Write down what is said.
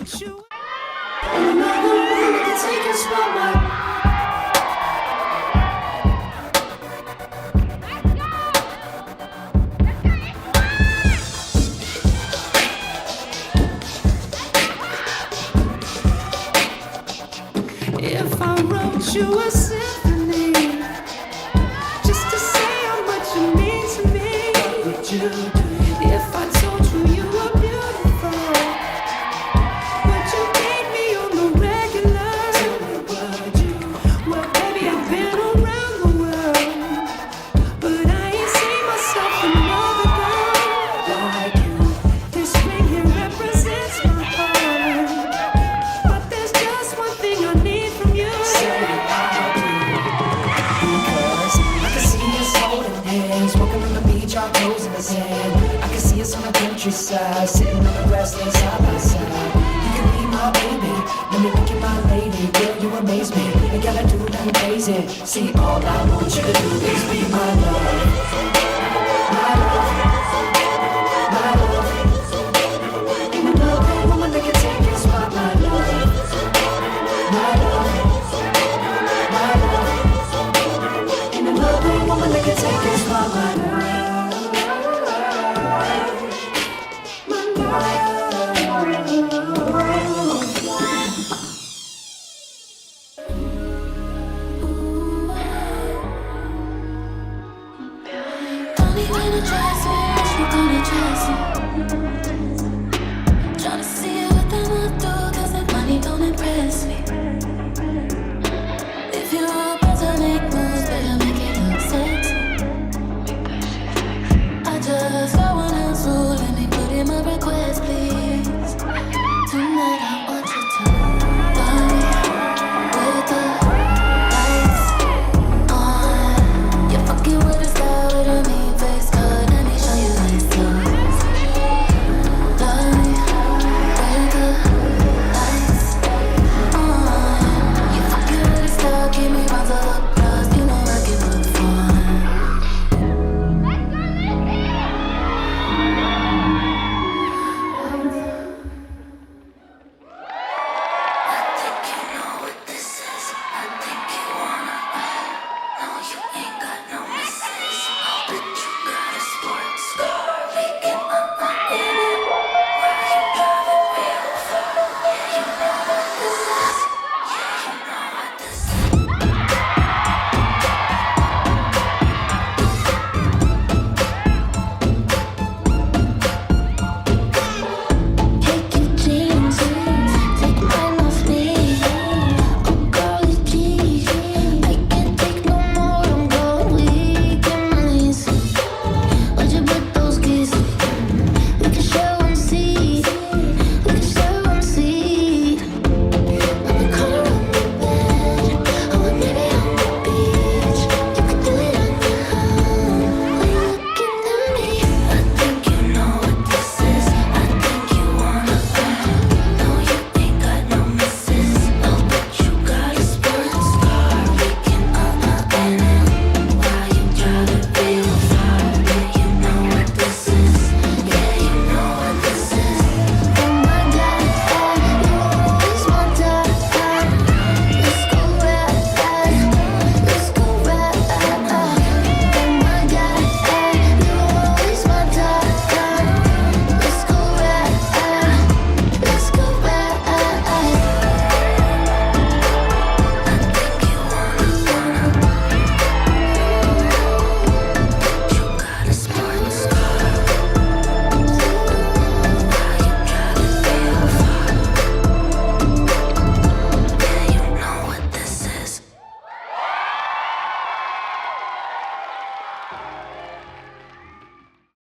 wrote you. Another one to take us from my. If I wrote you a symphony, just to say how much you mean to me, what would you do? If I told you you were beautiful, would you date me on the regular? Tell me, would you? Well, baby, I've been around the world, but I ain't seen myself another girl like you. This ring here represents my heart, but there's just one thing I need from you. Say I do, because I can see us holding hands, walking on the beach, our toes in the sand. I can see us on the countryside, sitting on the grassland side by side. You can be my baby, let me make you my lady. Girl, you amaze me, ain't gotta do nothing crazy. See, all I want you to do is be my love.